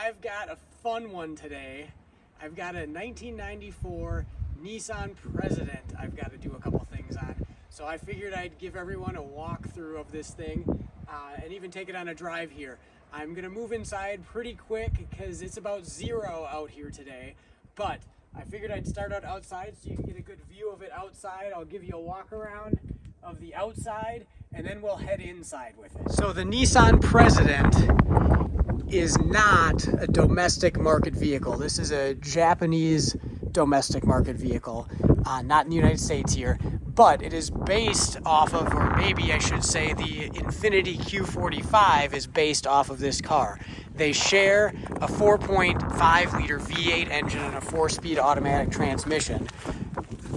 I've got a fun one today. I've got a 1994 Nissan President I've got to do a couple things on. So I figured I'd give everyone a walkthrough of this thing and even take it on a drive here. I'm going to move inside pretty quick because it's about 0 out here today. But I figured I'd start out outside so you can get a good view of it outside. I'll give you a walk around of the outside and then we'll head inside with it. So the Nissan President is not a domestic market vehicle. This is a Japanese domestic market vehicle, not in the United States here, but it is based off of, or maybe I should say the Infiniti Q45 is based off of this car. They share a 4.5 liter V8 engine and a 4-speed automatic transmission.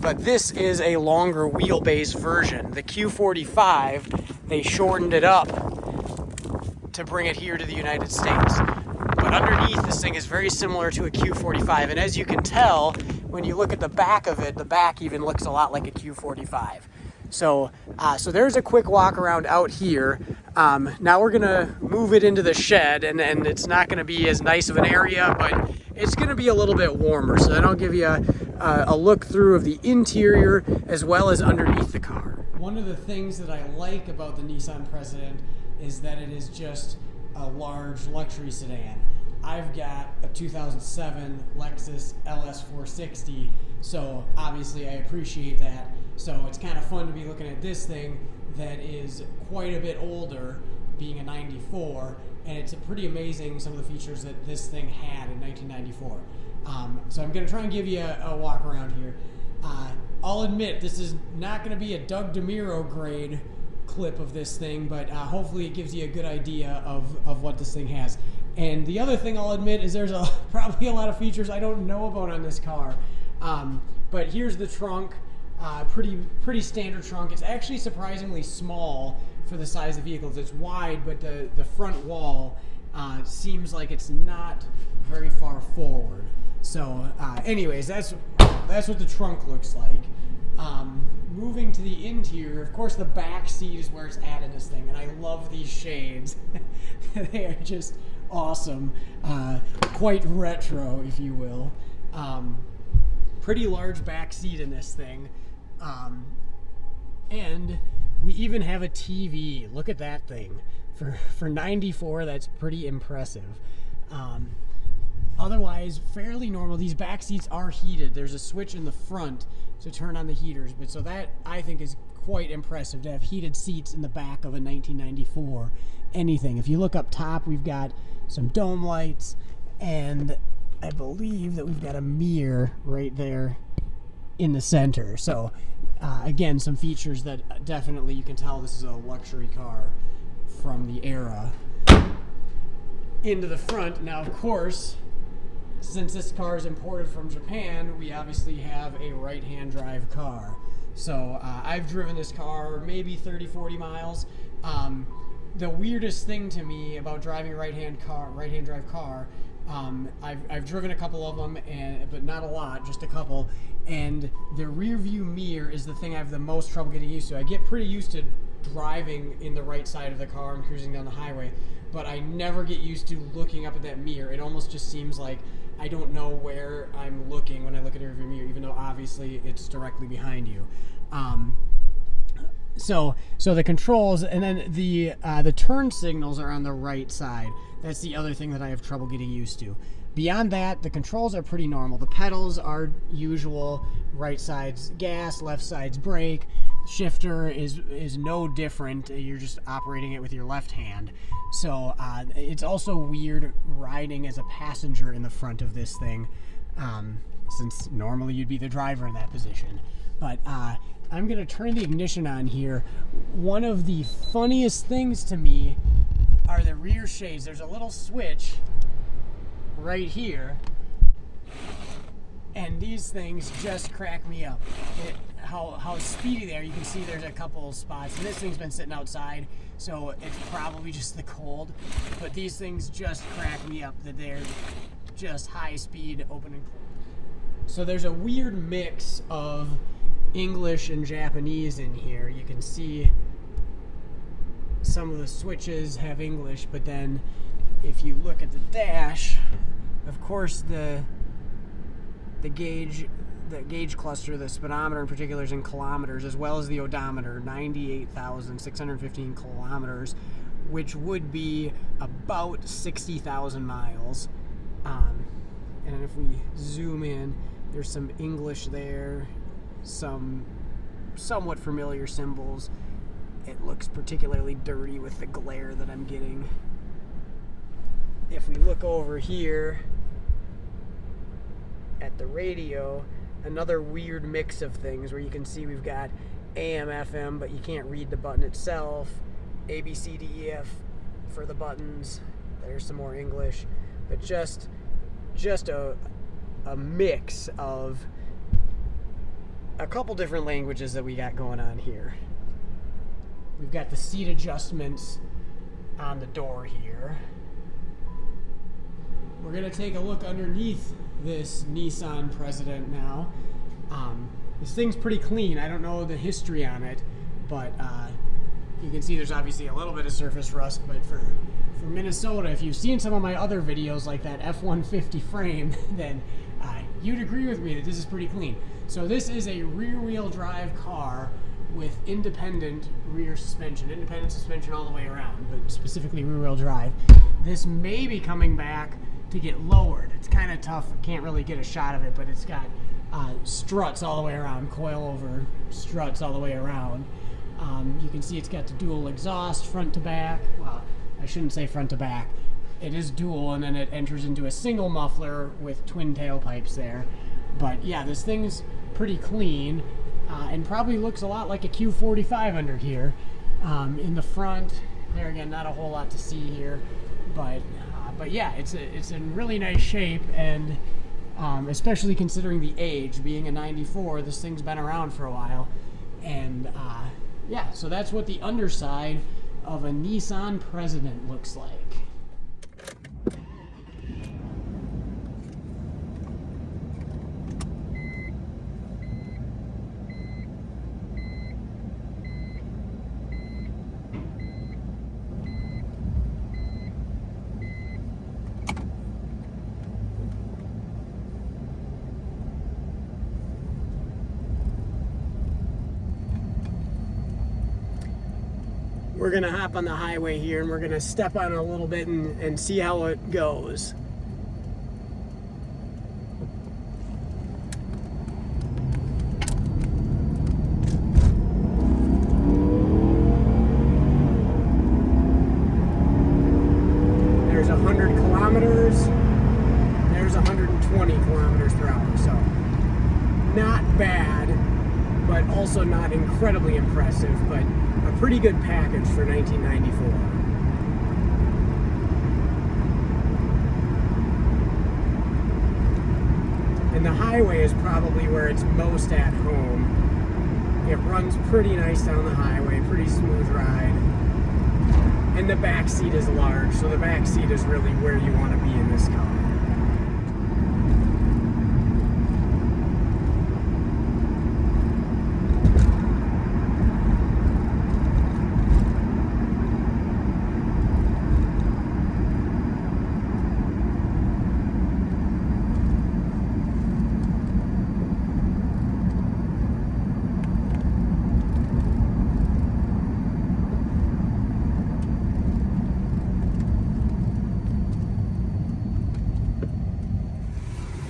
But this is a longer wheelbase version. The Q45, they shortened it up to bring it here to the United States. But underneath, this thing is very similar to a Q45. And as you can tell, when you look at the back of it, the back even looks a lot like a Q45. So there's a quick walk around out here. Now we're gonna move it into the shed, and it's not gonna be as nice of an area, but it's gonna be a little bit warmer. So then I'll give you a look through of the interior as well as underneath the car. One of the things that I like about the Nissan President is that it is just a large luxury sedan. I've got a 2007 Lexus LS460, so obviously I appreciate that. So it's kind of fun to be looking at this thing that is quite a bit older, being a 94, and it's pretty amazing some of the features that this thing had in 1994. So I'm going to try and give you a walk around here. I'll admit this is not going to be a Doug DeMuro grade clip of this thing, but hopefully it gives you a good idea of what this thing has. And the other thing I'll admit is there's probably a lot of features I don't know about on this car. But here's the trunk, pretty standard trunk. It's actually surprisingly small for the size of vehicles. It's wide, but the front wall seems like it's not very far forward. So anyways, that's what the trunk looks like. Moving to the interior, of course the back seat is where it's at in this thing, and I love these shades. They are just awesome, quite retro, if you will. Pretty large back seat in this thing, and we even have a TV. Look at that thing. For 94, that's pretty impressive. Otherwise, fairly normal. These back seats are heated. There's a switch in the front to turn on the heaters, but so that I think is quite impressive to have heated seats in the back of a 1994 anything. If you look up top, we've got some dome lights, and I believe that we've got a mirror right there in the center. So again, some features that definitely you can tell this is a luxury car from the era. Into the front, now of course, since this car is imported from Japan, we obviously have a right-hand drive car. So I've driven this car maybe 30-40 miles. The weirdest thing to me about driving a right-hand drive car, I've driven a couple of them, but not a lot, just a couple. And the rear view mirror is the thing I have the most trouble getting used to. I get pretty used to driving in the right side of the car and cruising down the highway, but I never get used to looking up at that mirror. It almost just seems like I don't know where I'm looking when I look at a rearview mirror, even though obviously it's directly behind you. So the controls, and then the turn signals are on the right side. That's the other thing that I have trouble getting used to. Beyond that, the controls are pretty normal. The pedals are usual. Right side's gas, left side's brake. Shifter is no different. You're just operating it with your left hand. So it's also weird riding as a passenger in the front of this thing, since normally you'd be the driver in that position. But I'm going to turn the ignition on here. One of the funniest things to me are the rear shades. There's a little switch right here, and these things just crack me up. How speedy they are. You can see there's a couple spots, and this thing's been sitting outside, so it's probably just the cold, but these things just crack me up that they're just high speed open and close. So there's a weird mix of English and Japanese in here. You can see some of the switches have English, but then if you look at the dash, course, the gauge cluster, the speedometer in particular, is in kilometers, as well as the odometer, 98,615 kilometers, which would be about 60,000 miles. And if we zoom in, there's some English there, some somewhat familiar symbols. It looks particularly dirty with the glare that I'm getting. If we look over here at the radio, another weird mix of things where you can see we've got AM, FM, but you can't read the button itself. A, B, C, D, E, F for the buttons. There's some more English, but just a mix of a couple different languages that we got going on here. We've got the seat adjustments on the door here. We're gonna take a look underneath this Nissan President now. This thing's pretty clean. I don't know the history on it, but you can see there's obviously a little bit of surface rust, but for Minnesota, if you've seen some of my other videos like that F-150 frame, then you'd agree with me that this is pretty clean. So this is a rear-wheel drive car with independent rear suspension, independent suspension all the way around, but specifically rear-wheel drive. This may be coming back to get lowered. It's kind of tough, can't really get a shot of it, but it's got struts all the way around, coil-over struts all the way around. You can see it's got the dual exhaust front to back. Well, I shouldn't say front to back. It is dual, and then it enters into a single muffler with twin tailpipes there. But yeah, this thing's pretty clean, and probably looks a lot like a Q45 under here. In the front, there again, not a whole lot to see here, but yeah, it's in really nice shape, and especially considering the age, being a 94, this thing's been around for a while, and yeah, so that's what the underside of a Nissan President looks like. We're gonna hop on the highway here and we're gonna step on it a little bit and see how it goes. There's 100 kilometers, there's 120 kilometers per hour, so not bad, but also not incredibly impressive, but a pretty good package for 1994. And the highway is probably where it's most at home. It runs pretty nice down the highway, pretty smooth ride. And the back seat is large, so the back seat is really where you want to be in this car.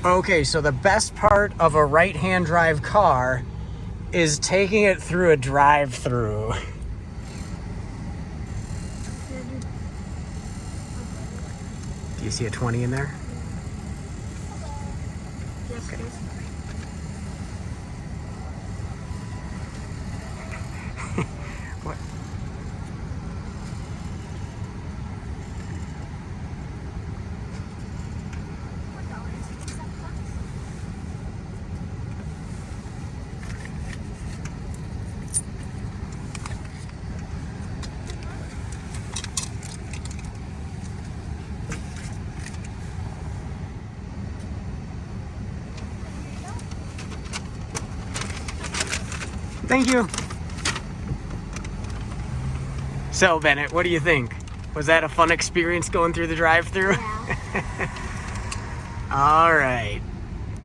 Okay, so the best part of a right-hand drive car is taking it through a drive-through. Do you see a 20 in there? Yes, Okay. What? Thank you. So, Bennett, what do you think? Was that a fun experience going through the drive-thru? Yeah. All right.